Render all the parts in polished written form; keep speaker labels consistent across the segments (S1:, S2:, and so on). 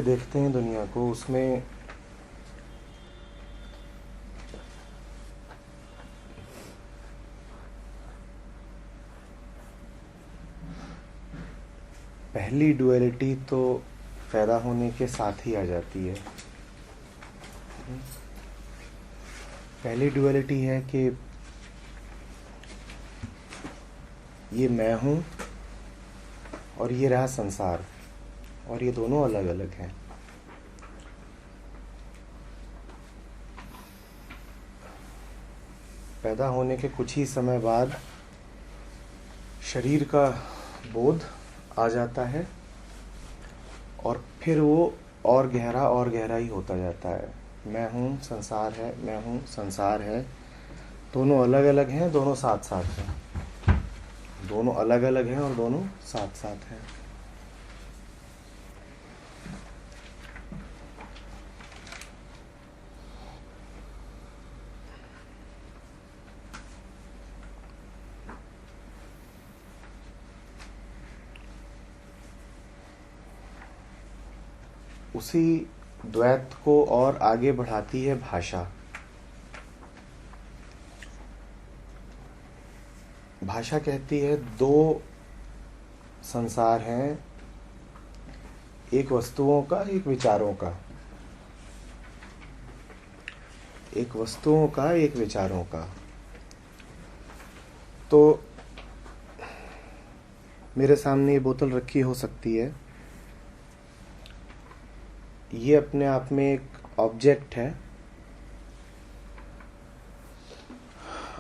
S1: देखते हैं दुनिया को, उसमें पहली डुअलिटी तो पैदा होने के साथ ही आ जाती है। पहली डुअलिटी है कि ये मैं हूँ और ये रहा संसार, और ये दोनों अलग अलग हैं। पैदा होने के कुछ ही समय बाद शरीर का बोध आ जाता है और फिर वो और गहरा ही होता जाता है। मैं हूँ, संसार है, मैं हूँ, संसार है। दोनों अलग अलग हैं, दोनों साथ साथ हैं। दोनों अलग अलग हैं और दोनों साथ साथ हैं। उसी द्वैत को और आगे बढ़ाती है भाषा। भाषा कहती है दो संसार हैं, एक वस्तुओं का, एक विचारों का। एक वस्तुओं का, एक विचारों का। तो मेरे सामने ये बोतल रखी हो सकती है, ये अपने आप में एक ऑब्जेक्ट है,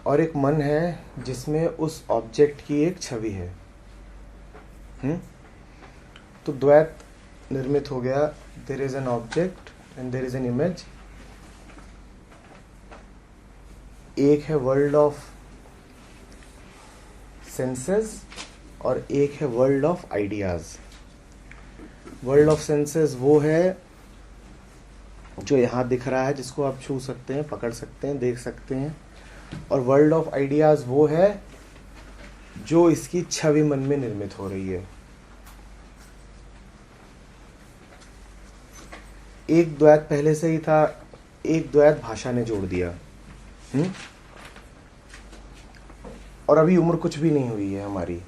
S1: और एक मन है जिसमें उस ऑब्जेक्ट की एक छवि है। तो द्वैत निर्मित हो गया। There is an object and there is an image. एक है वर्ल्ड ऑफ सेंसेस और एक है world of ideas. World of senses वो है जो यहाँ दिख रहा है, जिसको आप छू सकते हैं, पकड़ सकते हैं, देख सकते हैं। और वर्ल्ड ऑफ आइडियाज वो है जो इसकी छवि मन में निर्मित हो रही है। एक द्वैत पहले से ही था, एक द्वैत भाषा ने जोड़ दिया। और अभी उम्र कुछ भी नहीं हुई है हमारी।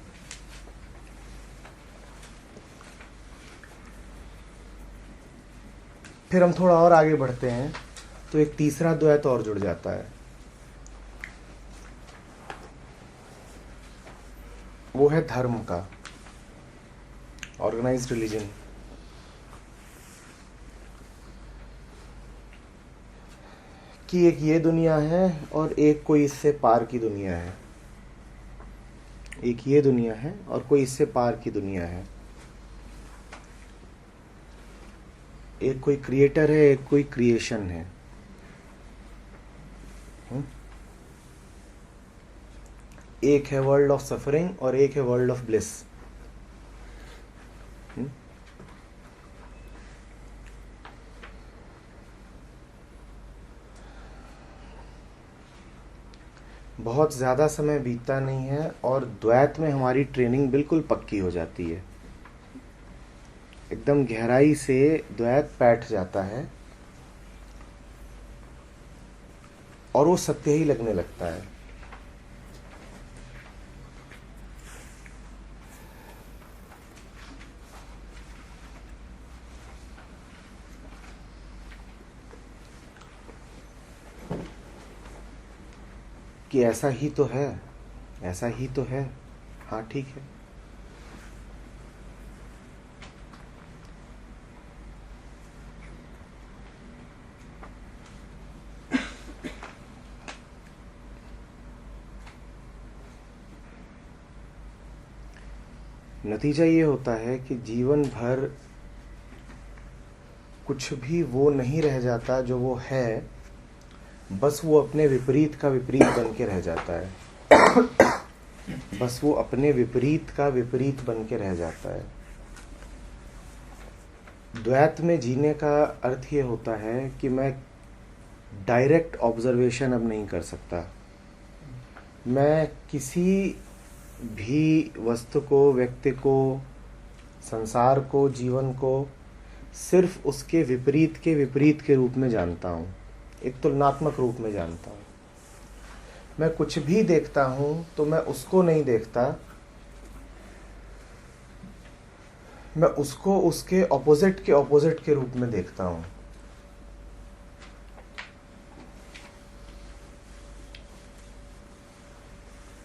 S1: फिर हम थोड़ा और आगे बढ़ते हैं तो एक तीसरा द्वैत और जुड़ जाता है। वो है धर्म का, ऑर्गेनाइज्ड रिलीजन। कि एक ये दुनिया है और एक कोई इससे पार की दुनिया है। एक ये दुनिया है और कोई इससे पार की दुनिया है। एक कोई क्रिएटर है, एक कोई क्रिएशन है। एक है वर्ल्ड ऑफ सफरिंग और एक है वर्ल्ड ऑफ ब्लिस। बहुत ज्यादा समय बीतता नहीं है और द्वैत में हमारी ट्रेनिंग बिल्कुल पक्की हो जाती है। एकदम गहराई से द्वैत बैठ जाता है और वो सत्य ही लगने लगता है। कि ऐसा ही तो है, ऐसा ही तो है। हाँ ठीक है। नतीजा ये होता है कि जीवन भर कुछ भी वो नहीं रह जाता जो वो है, बस वो अपने विपरीत का विपरीत बन के रह जाता है। बस वो अपने विपरीत का विपरीत बन के रह जाता है। द्वैत में जीने का अर्थ ये होता है कि मैं डायरेक्ट ऑब्जर्वेशन अब नहीं कर सकता। मैं किसी भी वस्तु को, व्यक्ति को, संसार को, जीवन को सिर्फ उसके विपरीत के रूप में जानता हूँ, एक तुलनात्मक रूप में जानता हूँ। मैं कुछ भी देखता हूँ तो मैं उसको नहीं देखता, मैं उसको उसके ऑपोजिट के रूप में देखता हूँ।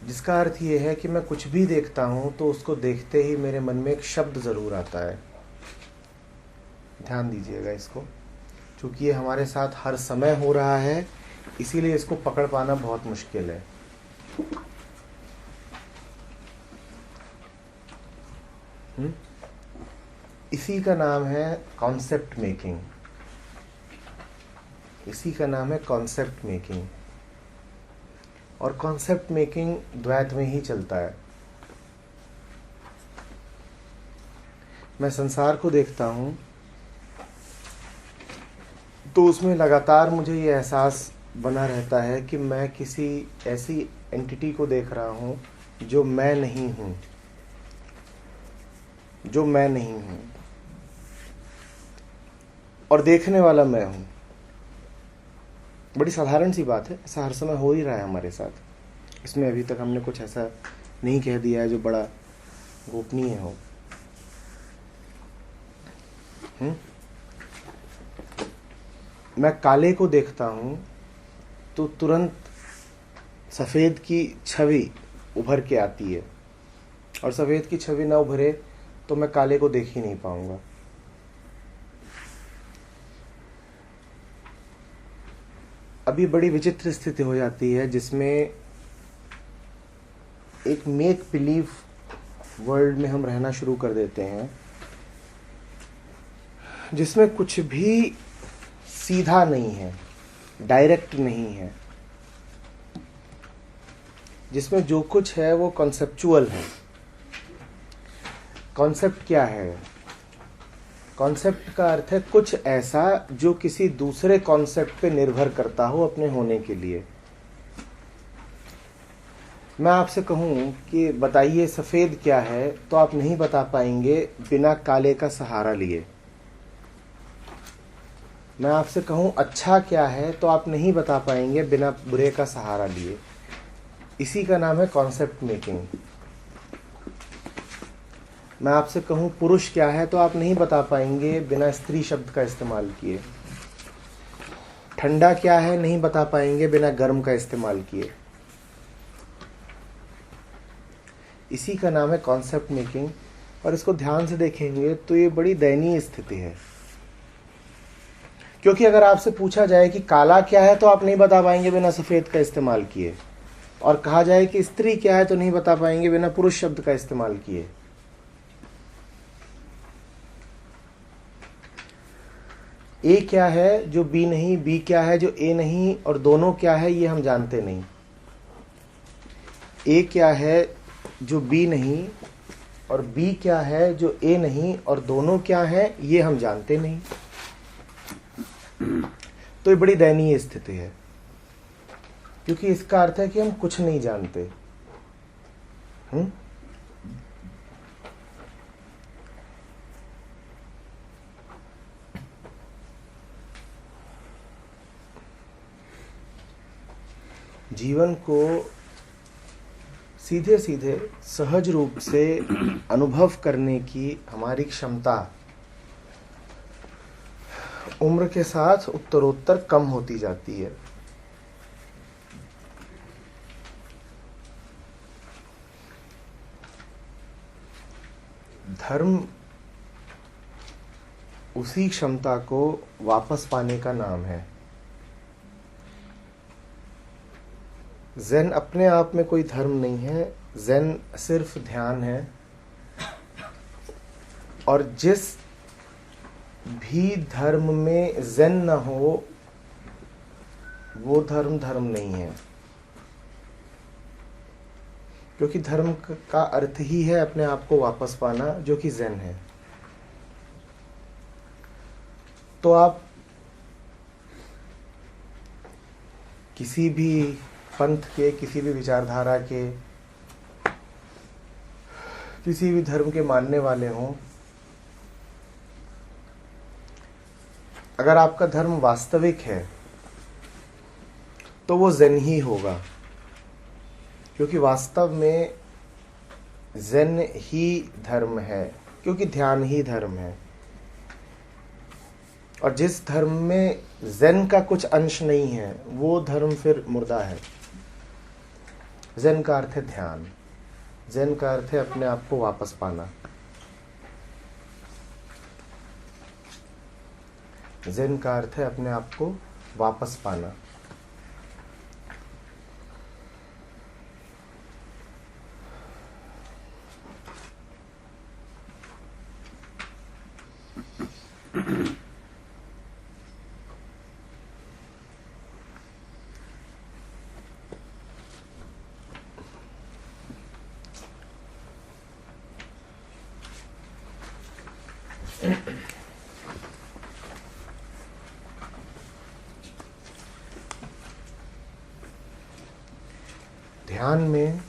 S1: जिसका अर्थ ये है कि मैं कुछ भी देखता हूँ तो उसको देखते ही मेरे मन में एक शब्द ज़रूर आता है। ध्यान दीजिएगा इसको, क्योंकि ये हमारे साथ हर समय हो रहा है, इसीलिए इसको पकड़ पाना बहुत मुश्किल है। इसी का नाम है कॉन्सेप्ट मेकिंग। इसी का नाम है कॉन्सेप्ट मेकिंग। और कॉन्सेप्ट मेकिंग द्वैत में ही चलता है। मैं संसार को देखता हूँ तो उसमें लगातार मुझे ये एहसास बना रहता है कि मैं किसी ऐसी एंटिटी को देख रहा हूँ जो मैं नहीं हूँ, जो मैं नहीं हूँ, और देखने वाला मैं हूँ। बड़ी साधारण सी बात है, ऐसा हर समय हो ही रहा है हमारे साथ। इसमें अभी तक हमने कुछ ऐसा नहीं कह दिया है जो बड़ा गोपनीय हो। मैं काले को देखता हूँ तो तुरंत सफ़ेद की छवि उभर के आती है, और सफ़ेद की छवि ना उभरे तो मैं काले को देख ही नहीं पाऊंगा। अभी बड़ी विचित्र स्थिति हो जाती है जिसमें एक मेक बिलीव वर्ल्ड में हम रहना शुरू कर देते हैं, जिसमें कुछ भी सीधा नहीं है, डायरेक्ट नहीं है, जिसमें जो कुछ है वो कॉन्सेप्चुअल है। कॉन्सेप्ट क्या है? कॉन्सेप्ट का अर्थ है कुछ ऐसा जो किसी दूसरे कॉन्सेप्ट पे निर्भर करता हो अपने होने के लिए। मैं आपसे कहूं कि बताइए सफ़ेद क्या है, तो आप नहीं बता पाएंगे बिना काले का सहारा लिए। मैं आपसे कहूं अच्छा क्या है, तो आप नहीं बता पाएंगे बिना बुरे का सहारा लिए। इसी का नाम है कॉन्सेप्ट मेकिंग। मैं आपसे कहूं पुरुष क्या है, तो आप नहीं बता पाएंगे बिना स्त्री शब्द का इस्तेमाल किए। ठंडा क्या है नहीं बता पाएंगे बिना गर्म का इस्तेमाल किए। इसी का नाम है कॉन्सेप्ट मेकिंग। और इसको ध्यान से देखेंगे तो ये बड़ी दयनीय स्थिति है, क्योंकि अगर आपसे पूछा जाए कि काला क्या है, तो आप नहीं बता पाएंगे बिना सफ़ेद का इस्तेमाल किए, और कहा जाए कि स्त्री क्या है तो नहीं बता पाएंगे बिना पुरुष शब्द का इस्तेमाल किए। ए क्या है जो बी नहीं, बी क्या है जो ए नहीं, और दोनों क्या है ये हम जानते नहीं। ए क्या है जो बी नहीं, और बी क्या है जो ए नहीं, और दोनों क्या है ये हम जानते नहीं। तो ये बड़ी दयनीय स्थिति है, क्योंकि इसका अर्थ है कि हम कुछ नहीं जानते। जीवन को सीधे सीधे सहज रूप से अनुभव करने की हमारी क्षमता उम्र के साथ उत्तरोत्तर कम होती जाती है। धर्म उसी क्षमता को वापस पाने का नाम है। ज़ेन अपने आप में कोई धर्म नहीं है, ज़ेन सिर्फ ध्यान है। और जिस भी धर्म में ज़ेन न हो वो धर्म नहीं है, क्योंकि धर्म का अर्थ ही है अपने आप को वापस पाना, जो कि ज़ेन है। तो आप किसी भी पंथ के, किसी भी विचारधारा के, किसी भी धर्म के मानने वाले हों, अगर आपका धर्म वास्तविक है तो वो ज़ेन ही होगा, क्योंकि वास्तव में ज़ेन ही धर्म है, क्योंकि ध्यान ही धर्म है। और जिस धर्म में ज़ेन का कुछ अंश नहीं है वो धर्म फिर मुर्दा है। ज़ेन का अर्थ है ध्यान, ज़ेन का अर्थ है अपने आप को वापस पाना। ज़ेन का अर्थ है अपने आप को वापस पाना। ध्यान में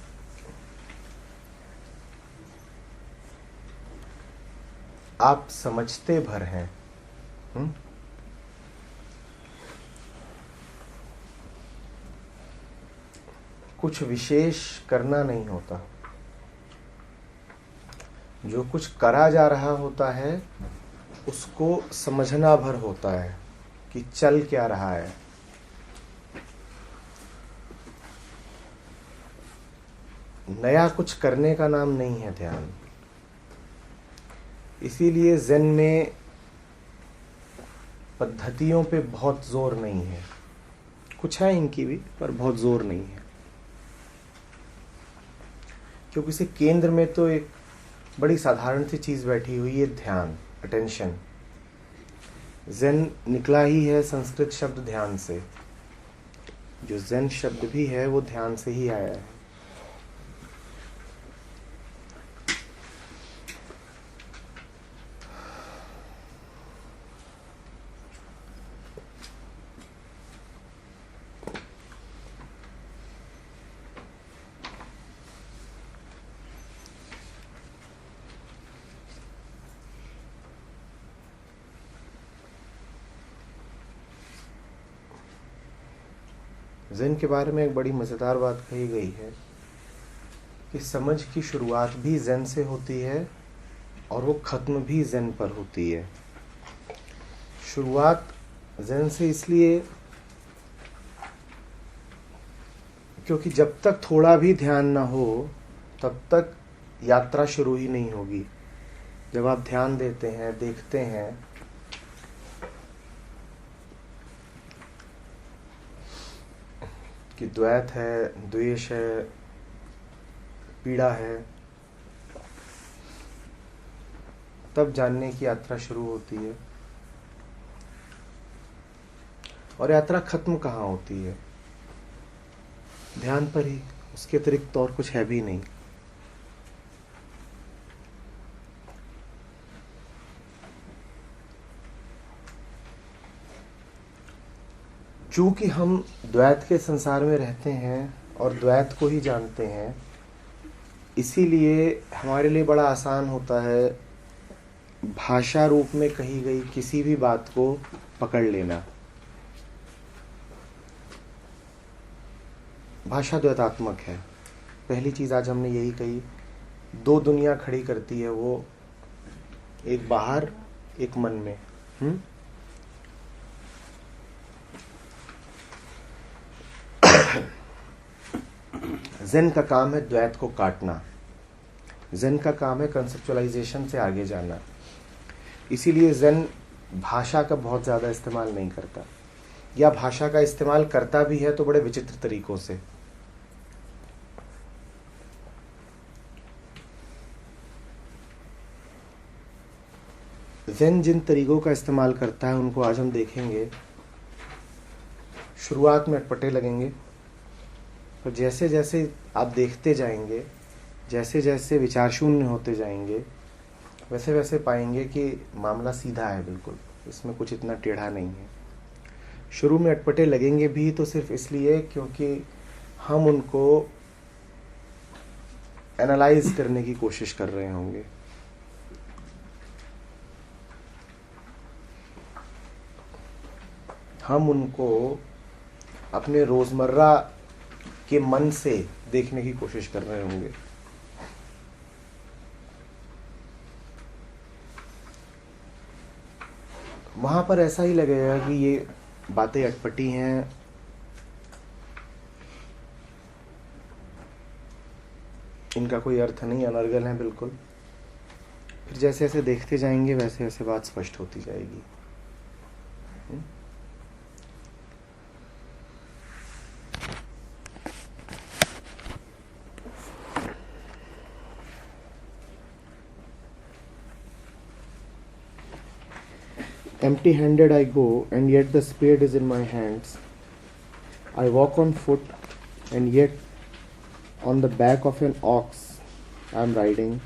S1: आप समझते भर हैं। कुछ विशेष करना नहीं होता। जो कुछ करा जा रहा होता है उसको समझना भर होता है कि चल क्या रहा है। नया कुछ करने का नाम नहीं है ध्यान। इसीलिए ज़ेन में पद्धतियों पे बहुत जोर नहीं है, कुछ है इनकी भी पर बहुत जोर नहीं है, क्योंकि इसे केंद्र में तो एक बड़ी साधारण सी चीज बैठी हुई है, ध्यान, अटेंशन। ज़ेन निकला ही है संस्कृत शब्द ध्यान से। जो ज़ेन शब्द भी है वो ध्यान से ही आया है। ज़ेन के बारे में एक बड़ी मज़ेदार बात कही गई है कि समझ की शुरुआत भी ज़ेन से होती है और वो ख़त्म भी ज़ेन पर होती है। शुरुआत ज़ेन से इसलिए क्योंकि जब तक थोड़ा भी ध्यान ना हो तब तक यात्रा शुरू ही नहीं होगी। जब आप ध्यान देते हैं, देखते हैं, कि द्वैत है, द्वेष है, पीड़ा है, तब जानने की यात्रा शुरू होती है। और यात्रा खत्म कहाँ होती है? ध्यान पर ही। उसके अतिरिक्त और कुछ है भी नहीं। चूंकि हम द्वैत के संसार में रहते हैं और द्वैत को ही जानते हैं, इसीलिए हमारे लिए बड़ा आसान होता है भाषा रूप में कही गई किसी भी बात को पकड़ लेना। भाषा द्वैतात्मक है। पहली चीज आज हमने यही कही, दो दुनिया खड़ी करती है वो, एक बाहर एक मन में। ज़ेन का काम है द्वैत को काटना। ज़ेन का काम है कंसेप्चुअलाइजेशन से आगे जाना। इसीलिए ज़ेन भाषा का बहुत ज़्यादा इस्तेमाल नहीं करता, या भाषा का इस्तेमाल करता भी है तो बड़े विचित्र तरीकों से। ज़ेन जिन तरीकों का इस्तेमाल करता है उनको आज हम देखेंगे। शुरुआत में अटपटे लगेंगे, तो जैसे जैसे आप देखते जाएंगे, जैसे जैसे विचार शून्य होते जाएंगे, वैसे वैसे पाएंगे कि मामला सीधा है बिल्कुल, इसमें कुछ इतना टेढ़ा नहीं है। शुरू में अटपटे लगेंगे भी तो सिर्फ इसलिए क्योंकि हम उनको एनालाइज करने की कोशिश कर रहे होंगे। हम उनको अपने रोजमर्रा के मन से देखने की कोशिश कर रहे होंगे। वहां पर ऐसा ही लगेगा कि ये बातें अटपटी हैं, इनका कोई अर्थ नहीं, अनर्गल है बिल्कुल। फिर जैसे जैसे देखते जाएंगे वैसे वैसे बात स्पष्ट होती जाएगी। Empty handed I go, and yet the spade is in my hands. I walk on foot, and yet on the back of an ox I am riding.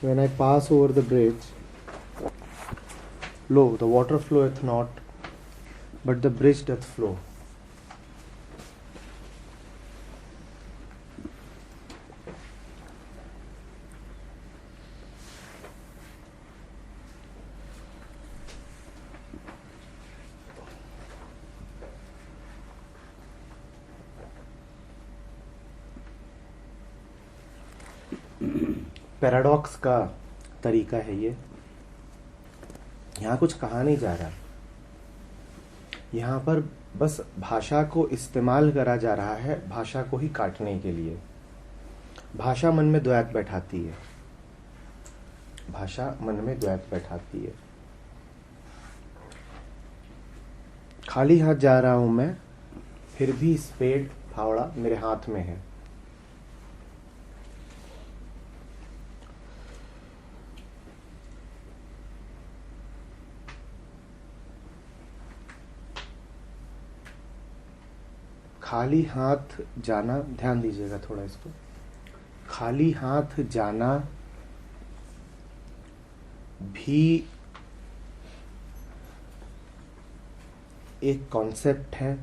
S1: When I pass over the bridge, lo, the water floweth not, but the bridge doth flow. Paradox का तरीका है ये। यहाँ कुछ कहा नहीं जा रहा, यहाँ पर बस भाषा को इस्तेमाल करा जा रहा है भाषा को ही काटने के लिए। भाषा मन में द्वैत बैठाती है, भाषा मन में द्वैत बैठाती है। खाली हाथ जा रहा हूं मैं, फिर भी स्पेड फावड़ा मेरे हाथ में है। खाली हाथ जाना, ध्यान दीजिएगा थोड़ा इसको। खाली हाथ जाना भी एक कॉन्सेप्ट है,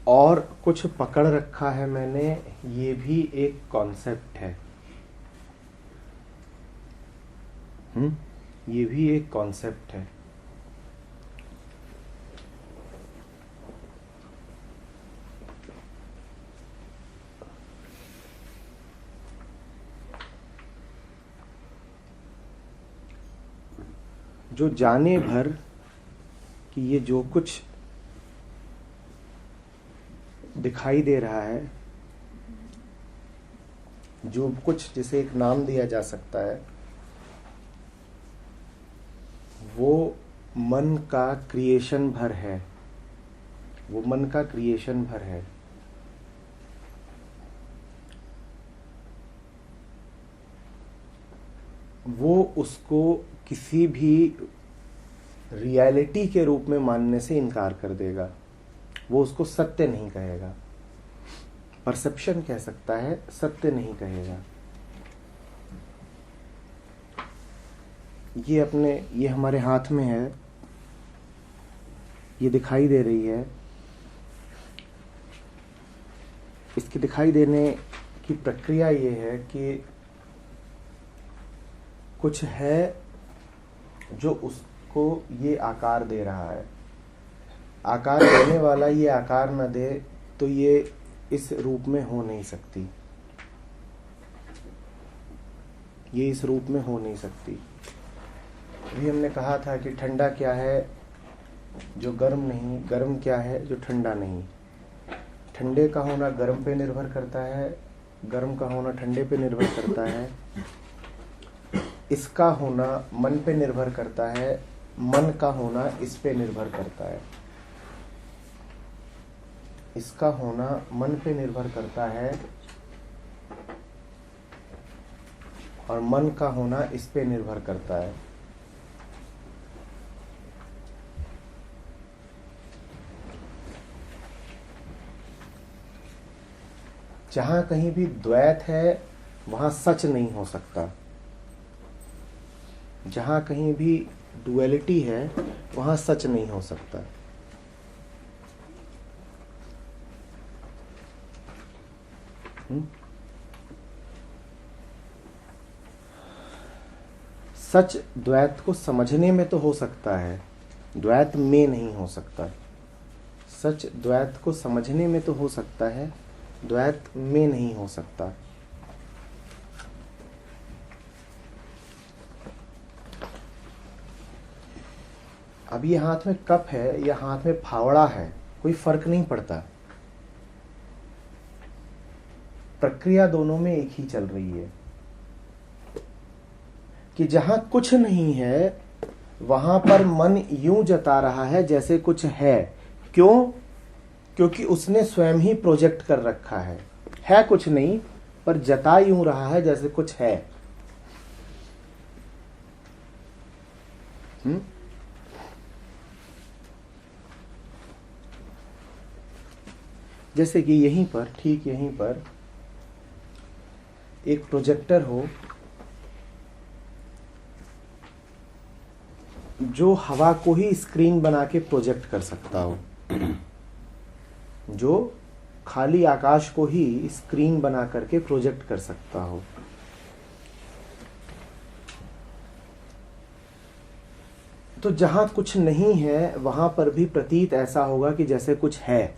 S1: और कुछ पकड़ रखा है मैंने, ये भी एक कॉन्सेप्ट है। ये भी एक कॉन्सेप्ट है। जो जाने भर कि ये जो कुछ दिखाई दे रहा है, जो कुछ जिसे एक नाम दिया जा सकता है, वो मन का क्रिएशन भर है, वो मन का क्रिएशन भर है। वो उसको किसी भी रियलिटी के रूप में मानने से इनकार कर देगा, वो उसको सत्य नहीं कहेगा। परसेप्शन कह सकता है, सत्य नहीं कहेगा। ये हमारे हाथ में है, ये दिखाई दे रही है। इसके दिखाई देने की प्रक्रिया ये है कि कुछ है जो उसको ये आकार दे रहा है। आकार देने वाला ये आकार न दे तो ये इस रूप में हो नहीं सकती, ये इस रूप में हो नहीं सकती। अभी हमने कहा था कि ठंडा क्या है जो गर्म नहीं, गर्म क्या है जो ठंडा नहीं। ठंडे का होना गर्म पे निर्भर करता है, गर्म का होना ठंडे पे निर्भर करता है। इसका होना मन पे निर्भर करता है, मन का होना इस पे निर्भर करता है। इसका होना मन पे निर्भर करता है और मन का होना इस पे निर्भर करता है। जहां कहीं भी द्वैत है वहां सच नहीं हो सकता। जहां कहीं भी डुअलिटी है वहां सच नहीं हो सकता। सच द्वैत को समझने में तो हो सकता है, द्वैत में नहीं हो सकता। सच द्वैत को समझने में तो हो सकता है, द्वैत में नहीं हो सकता। अब ये हाथ में कप है या हाथ में फावड़ा है, कोई फर्क नहीं पड़ता, प्रक्रिया दोनों में एक ही चल रही है कि जहां कुछ नहीं है वहां पर मन यूं जता रहा है जैसे कुछ है। क्यों? क्योंकि उसने स्वयं ही प्रोजेक्ट कर रखा है कुछ नहीं, पर जता यूं रहा है जैसे कुछ है। जैसे कि यहीं पर, ठीक यहीं पर एक प्रोजेक्टर हो जो हवा को ही स्क्रीन बना के प्रोजेक्ट कर सकता हो, जो खाली आकाश को ही स्क्रीन बना करके प्रोजेक्ट कर सकता हो। तो जहां कुछ नहीं है वहां पर भी प्रतीत ऐसा होगा कि जैसे कुछ है।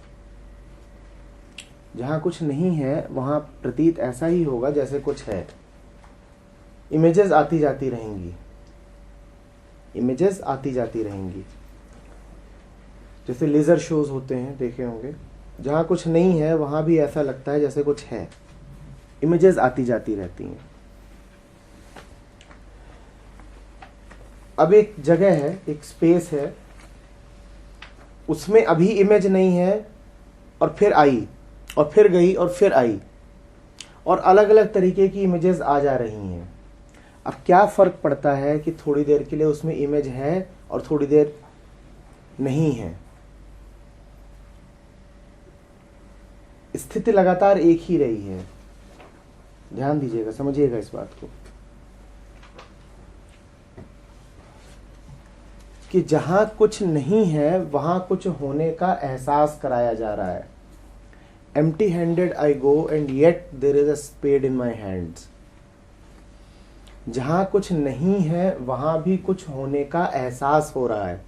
S1: जहां कुछ नहीं है वहां प्रतीत ऐसा ही होगा जैसे कुछ है। इमेजेस आती जाती रहेंगी, इमेजेस आती जाती रहेंगी। जैसे लेजर शोज होते हैं, देखे होंगे, जहां कुछ नहीं है वहां भी ऐसा लगता है जैसे कुछ है, इमेजेस आती जाती रहती हैं। अब एक जगह है, एक स्पेस है, उसमें अभी इमेज नहीं है और फिर आई और फिर गई और फिर आई और अलग अलग तरीके की इमेजेस आ जा रही हैं। अब क्या फर्क पड़ता है कि थोड़ी देर के लिए उसमें इमेज है और थोड़ी देर नहीं है? स्थिति लगातार एक ही रही है। ध्यान दीजिएगा, समझिएगा इस बात को कि जहां कुछ नहीं है वहां कुछ होने का एहसास कराया जा रहा है। Empty handed I go and yet there is a spade in my hands. जहां कुछ नहीं है वहां भी कुछ होने का एहसास हो रहा है।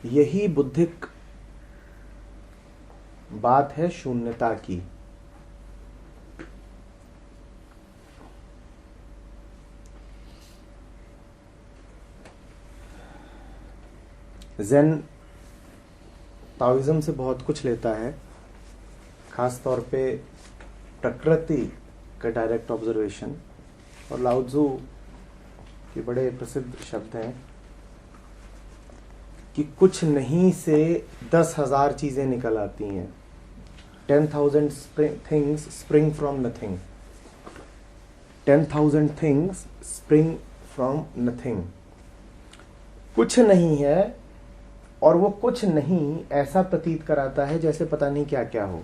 S1: यही बुद्धिक बात है शून्यता की। ज़ेन ताओइज्म से बहुत कुछ लेता है, खास तौर पे प्रकृति का डायरेक्ट ऑब्जर्वेशन। और लाओ त्ज़ू के बड़े प्रसिद्ध शब्द हैं कि कुछ नहीं से 10,000 चीजें निकल आती हैं। 10,000 things spring from nothing. 10,000 things spring from nothing. कुछ नहीं है और वो कुछ नहीं ऐसा प्रतीत कराता है जैसे पता नहीं क्या क्या हो।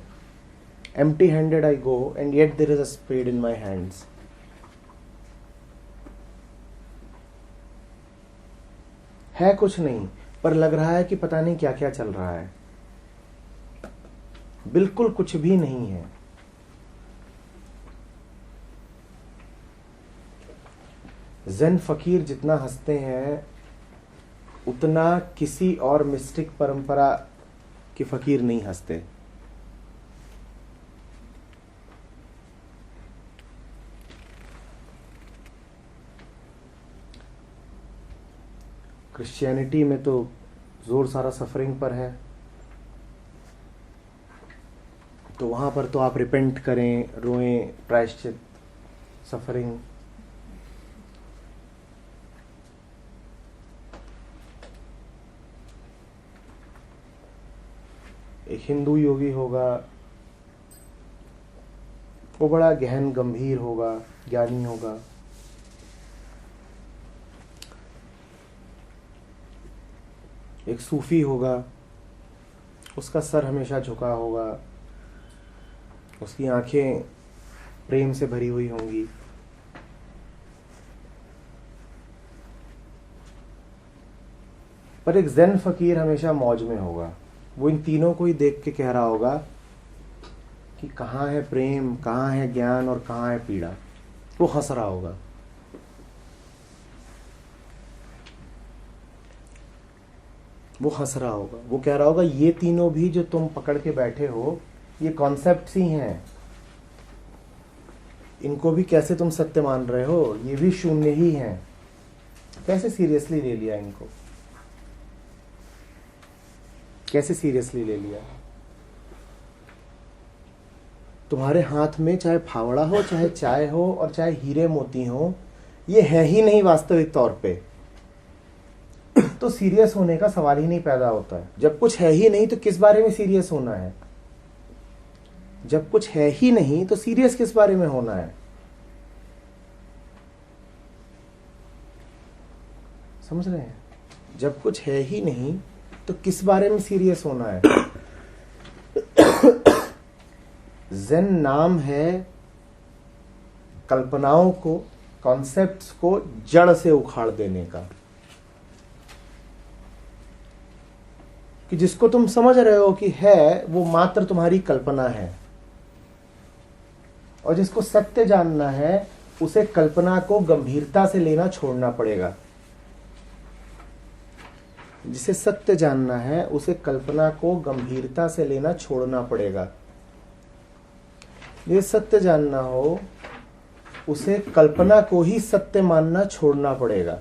S1: Empty handed I go and yet there is a spade in my hands. है कुछ नहीं पर लग रहा है कि पता नहीं क्या क्या चल रहा है। बिल्कुल कुछ भी नहीं है। ज़ेन फकीर जितना हंसते हैं उतना किसी और मिस्टिक परंपरा के फकीर नहीं हंसते। क्रिश्चियनिटी में तो जोर सारा सफरिंग पर है, तो वहां पर तो आप रिपेंट करें, रोएं, प्रायश्चित, सफरिंग। एक हिंदू योगी होगा, वो बड़ा गहन गंभीर होगा, ज्ञानी होगा। एक सूफी होगा, उसका सर हमेशा झुका होगा, उसकी आंखें प्रेम से भरी हुई होंगी। पर एक ज़ेन फकीर हमेशा मौज में होगा। वो इन तीनों को ही देख के कह रहा होगा कि कहाँ है प्रेम, कहाँ है ज्ञान और कहाँ है पीड़ा, वो हंस रहा होगा। वो हंस रहा होगा, वो कह रहा होगा ये तीनों भी जो तुम पकड़ के बैठे हो ये कॉन्सेप्ट्स ही हैं, इनको भी कैसे तुम सत्य मान रहे हो, ये भी शून्य ही हैं, कैसे सीरियसली ले लिया इनको, कैसे सीरियसली ले लिया। तुम्हारे हाथ में चाहे फावड़ा हो, चाहे चाय हो और चाहे हीरे मोती हो, ये है ही नहीं वास्तविक तौर पे, तो सीरियस होने का सवाल ही नहीं पैदा होता है। जब कुछ है ही नहीं तो किस बारे में सीरियस होना है, जब कुछ है ही नहीं तो सीरियस किस बारे में होना है। समझ रहे हैं? जब कुछ है ही नहीं तो किस बारे में सीरियस होना है। ज़ेन नाम है कल्पनाओं को, कॉन्सेप्ट्स को जड़ से उखाड़ देने का, कि जिसको तुम समझ रहे हो कि है वो मात्र तुम्हारी कल्पना है, और जिसको सत्य जानना है उसे कल्पना को गंभीरता से लेना छोड़ना पड़ेगा। जिसे सत्य जानना है उसे कल्पना को गंभीरता से लेना छोड़ना पड़ेगा। ये सत्य जानना हो उसे कल्पना को ही सत्य मानना छोड़ना पड़ेगा।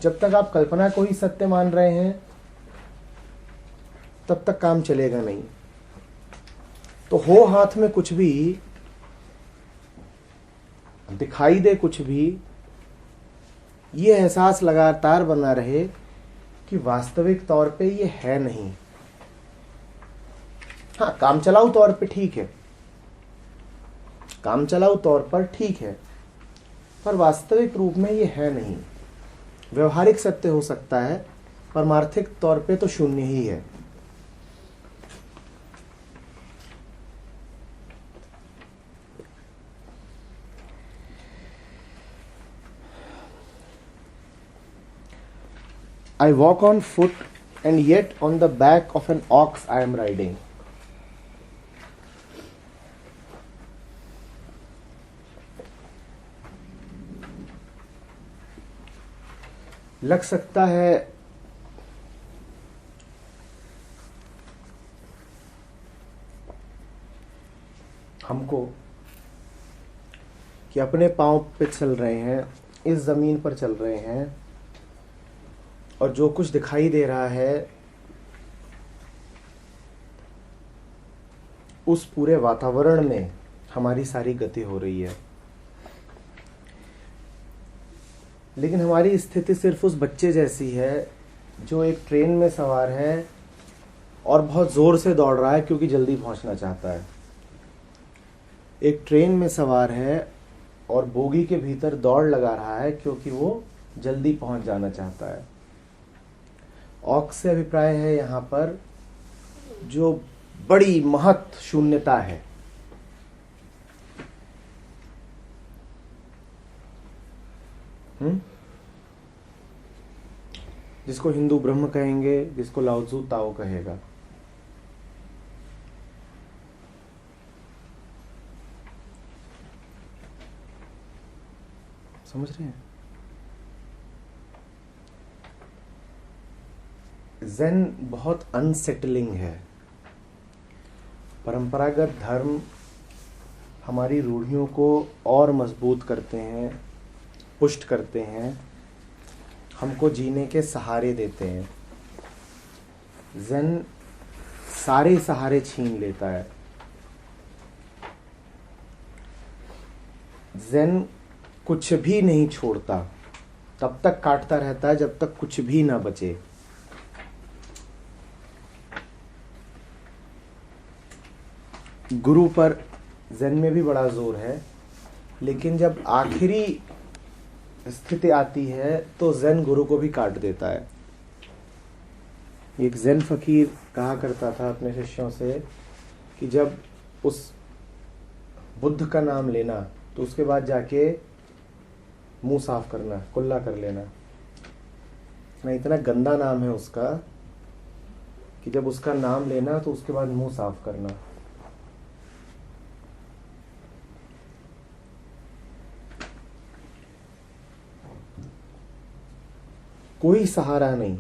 S1: जब तक आप कल्पना को ही सत्य मान रहे हैं तब तक काम चलेगा नहीं। तो हो हाथ में कुछ भी, दिखाई दे कुछ भी, ये एहसास लगातार बना रहे कि वास्तविक तौर पे ये है नहीं। हाँ, काम चलाऊ तौर पे ठीक है, काम चलाऊ तौर पर ठीक है, पर वास्तविक रूप में ये है नहीं। व्यवहारिक सत्य हो सकता है, परमार्थिक तौर पे तो शून्य ही है। I walk on foot and yet on the back of an ox I am riding. लग सकता है हमको कि अपने पांव पे चल रहे हैं, इस जमीन पर चल रहे हैं, और जो कुछ दिखाई दे रहा है उस पूरे वातावरण में हमारी सारी गति हो रही है। लेकिन हमारी स्थिति सिर्फ उस बच्चे जैसी है जो एक ट्रेन में सवार है और बहुत जोर से दौड़ रहा है क्योंकि जल्दी पहुंचना चाहता है। एक ट्रेन में सवार है और बोगी के भीतर दौड़ लगा रहा है क्योंकि वो जल्दी पहुंच जाना चाहता है। ऑक्स से अभिप्राय है यहाँ पर जो बड़ी महत शून्यता है। जिसको हिंदू ब्रह्म कहेंगे, जिसको लाओत्जू ताओ कहेगा। समझ रहे हैं? ज़ेन बहुत अनसेटलिंग है। परंपरागत धर्म हमारी रूढ़ियों को और मजबूत करते हैं, पुष्ट करते हैं, हमको जीने के सहारे देते हैं। ज़ेन सारे सहारे छीन लेता है। ज़ेन कुछ भी नहीं छोड़ता, तब तक काटता रहता है जब तक कुछ भी ना बचे। गुरु पर ज़ेन में भी बड़ा जोर है, लेकिन जब आखिरी स्थिति आती है तो ज़ेन गुरु को भी काट देता है। एक ज़ेन फकीर कहा करता था अपने शिष्यों से कि जब उस बुद्ध का नाम लेना तो उसके बाद जाके मुंह साफ करना, कुल्ला कर लेना। ना इतना गंदा नाम है उसका कि जब उसका नाम लेना तो उसके बाद मुंह साफ करना। कोई सहारा नहीं,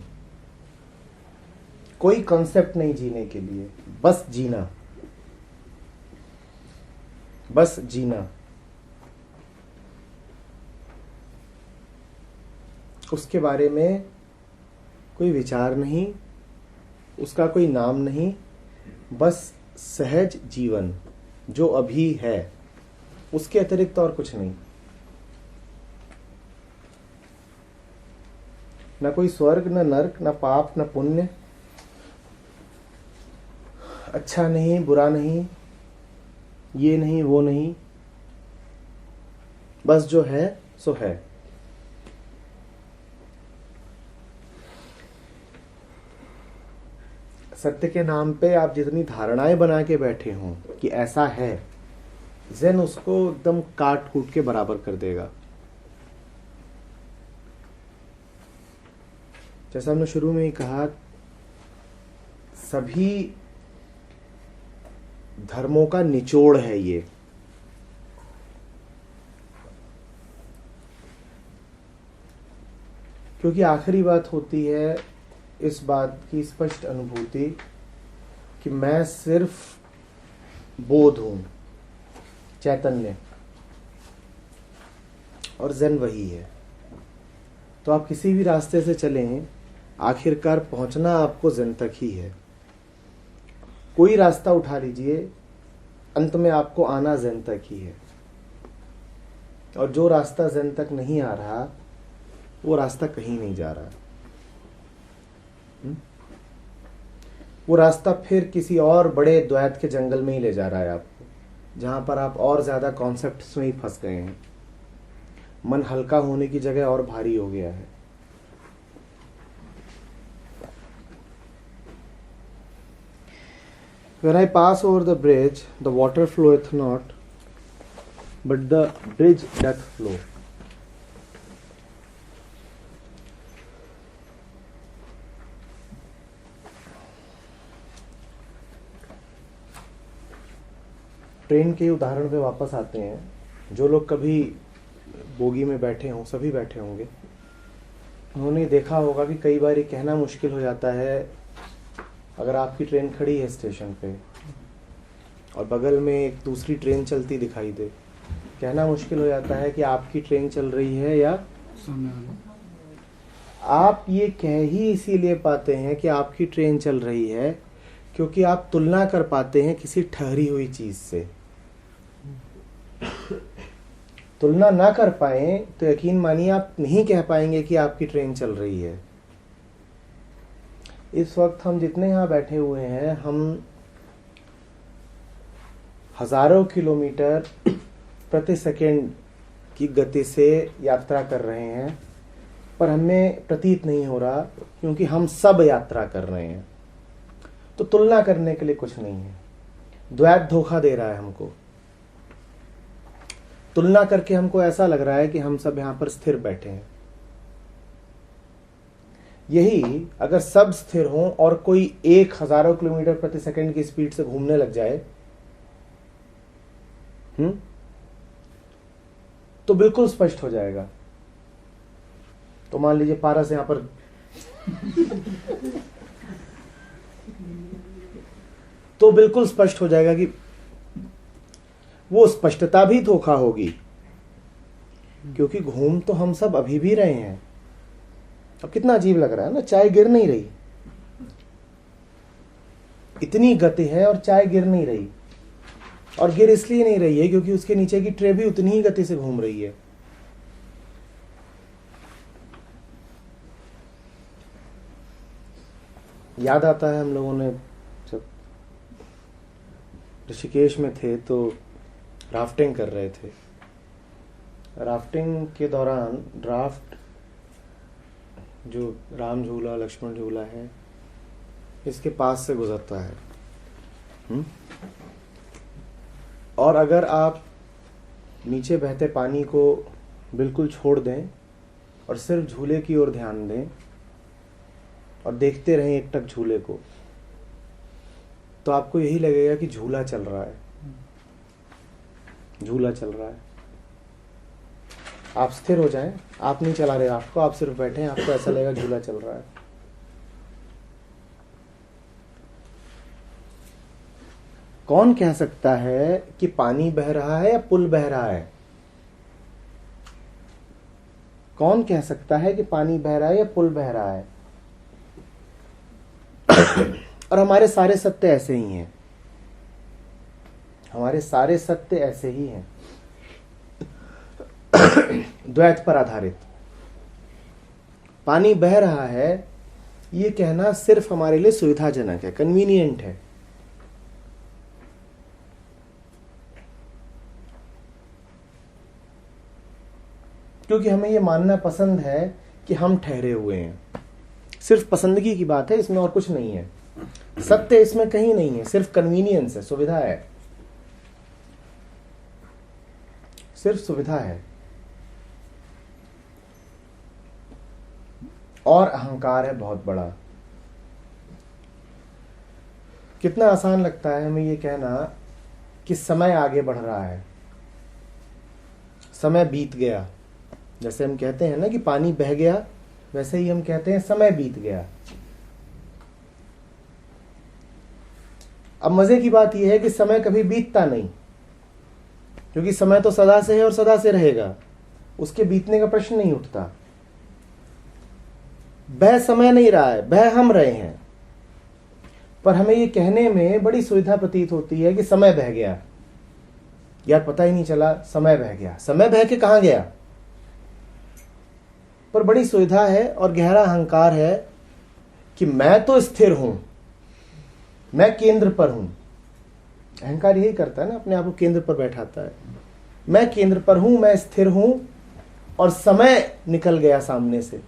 S1: कोई कॉन्सेप्ट नहीं जीने के लिए, बस जीना, बस जीना। उसके बारे में कोई विचार नहीं, उसका कोई नाम नहीं, बस सहज जीवन जो अभी है, उसके अतिरिक्त और कुछ नहीं। न कोई स्वर्ग, न नर्क, न पाप, न पुण्य, अच्छा नहीं, बुरा नहीं, ये नहीं, वो नहीं, बस जो है सो है। सत्य के नाम पे आप जितनी धारणाएं बना के बैठे हों कि ऐसा है, ज़ेन उसको एकदम काट कूट के बराबर कर देगा। जैसा हमने शुरू में ही कहा, सभी धर्मों का निचोड़ है ये। क्योंकि आखिरी बात होती है इस बात की स्पष्ट अनुभूति कि मैं सिर्फ बोध हूं, चैतन्य, और ज़ेन वही है। तो आप किसी भी रास्ते से चलें, आखिरकार पहुंचना आपको ज़ेन तक ही है। कोई रास्ता उठा लीजिए, अंत में आपको आना ज़ेन तक ही है। और जो रास्ता ज़ेन तक नहीं आ रहा, वो रास्ता कहीं नहीं जा रहा। वो रास्ता फिर किसी और बड़े द्वैत के जंगल में ही ले जा रहा है आपको, जहां पर आप और ज्यादा कॉन्सेप्ट्स में ही फंस गए हैं। मन हल्का होने की जगह और भारी हो गया है। When I pass over the bridge, the water floweth not, but the bridge doth flow. Train के उदाहरण पे वापस आते हैं। जो लोग कभी बोगी में बैठे हों, सभी बैठे होंगे, उन्होंने देखा होगा कि कई बार ये कहना मुश्किल हो जाता है, अगर आपकी ट्रेन खड़ी है स्टेशन पे और बगल में एक दूसरी ट्रेन चलती दिखाई दे, कहना मुश्किल हो जाता है कि आपकी ट्रेन चल रही है या सामने वाली। आप ये कह ही इसीलिए पाते हैं कि आपकी ट्रेन चल रही है क्योंकि आप तुलना कर पाते हैं किसी ठहरी हुई चीज से। तुलना ना कर पाए तो यकीन मानिए आप नहीं कह पाएंगे कि आपकी ट्रेन चल रही है। इस वक्त हम जितने यहां बैठे हुए हैं, हम हजारों किलोमीटर प्रति सेकंड की गति से यात्रा कर रहे हैं, पर हमें प्रतीत नहीं हो रहा क्योंकि हम सब यात्रा कर रहे हैं। तो तुलना करने के लिए कुछ नहीं है। द्वैत धोखा दे रहा है हमको। तुलना करके हमको ऐसा लग रहा है कि हम सब यहां पर स्थिर बैठे हैं। यही अगर सब स्थिर हों और कोई 1000 किलोमीटर प्रति सेकंड की स्पीड से घूमने लग जाए, तो बिल्कुल स्पष्ट हो जाएगा। तो मान लीजिए पारस यहां पर तो बिल्कुल स्पष्ट हो जाएगा कि वो स्पष्टता भी धोखा होगी, क्योंकि घूम तो हम सब अभी भी रहे हैं। अब कितना अजीब लग रहा है ना, चाय गिर नहीं रही, इतनी गति है और चाय गिर नहीं रही। और गिर इसलिए नहीं रही है क्योंकि उसके नीचे की ट्रे भी उतनी ही गति से घूम रही है। याद आता है हम लोगों ने जब ऋषिकेश में थे तो राफ्टिंग कर रहे थे। राफ्टिंग के दौरान ड्राफ्ट जो राम झूला, लक्ष्मण झूला है, इसके पास से गुजरता है। और अगर आप नीचे बहते पानी को बिल्कुल छोड़ दें और सिर्फ झूले की ओर ध्यान दें और देखते रहें एकटक झूले को, तो आपको यही लगेगा कि झूला चल रहा है, झूला चल रहा है। आप स्थिर हो जाएं, आप नहीं चला रहे आपको, आप सिर्फ बैठे हैं, आपको ऐसा लगेगा झूला चल रहा है। कौन कह सकता है कि पानी बह रहा है या पुल बह रहा है? कौन कह सकता है कि पानी बह रहा है या पुल बह रहा है? और हमारे सारे सत्य ऐसे ही हैं, हमारे सारे सत्य ऐसे ही हैं, द्वैत पर आधारित। पानी बह रहा है ये कहना सिर्फ हमारे लिए सुविधाजनक है, कन्वीनियंट है। क्योंकि हमें ये मानना पसंद है कि हम ठहरे हुए हैं। सिर्फ पसंदगी की बात है, इसमें और कुछ नहीं है। सत्य इसमें कहीं नहीं है, सिर्फ कन्वीनियंस है, सुविधा है, सिर्फ सुविधा है। और अहंकार है बहुत बड़ा। कितना आसान लगता है हमें ये कहना कि समय आगे बढ़ रहा है, समय बीत गया। जैसे हम कहते हैं ना कि पानी बह गया, वैसे ही हम कहते हैं समय बीत गया। अब मजे की बात यह है कि समय कभी बीतता नहीं, क्योंकि समय तो सदा से है और सदा से रहेगा, उसके बीतने का प्रश्न नहीं उठता। बह समय नहीं रहा है, बह हम रहे हैं। पर हमें ये कहने में बड़ी सुविधा प्रतीत होती है कि समय बह गया। यार पता ही नहीं चला समय बह गया, समय बह के कहां गया? पर बड़ी सुविधा है और गहरा अहंकार है कि मैं तो स्थिर हूं, मैं केंद्र पर हूं। अहंकार यही करता है ना, अपने आप को केंद्र पर बैठाता है। मैं केंद्र पर हूं, मैं स्थिर हूं, और समय निकल गया सामने से।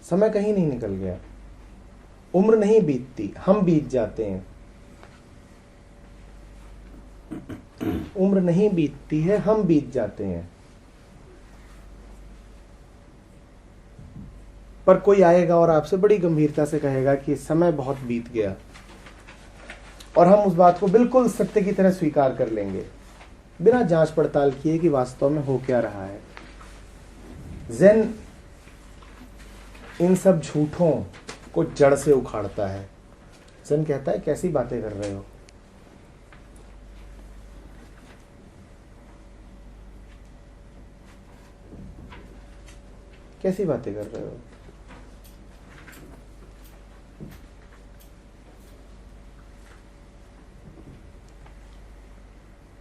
S1: समय कहीं नहीं निकल गया, उम्र नहीं बीतती, हम बीत जाते हैं। उम्र नहीं बीतती है, हम बीत जाते हैं। पर कोई आएगा और आपसे बड़ी गंभीरता से कहेगा कि समय बहुत बीत गया, और हम उस बात को बिल्कुल सत्य की तरह स्वीकार कर लेंगे, बिना जांच पड़ताल किए कि वास्तव में हो क्या रहा है। ज़ेन इन सब झूठों को जड़ से उखाड़ता है। ज़ेन कहता है कैसी बातें कर रहे हो, कैसी बातें कर रहे हो।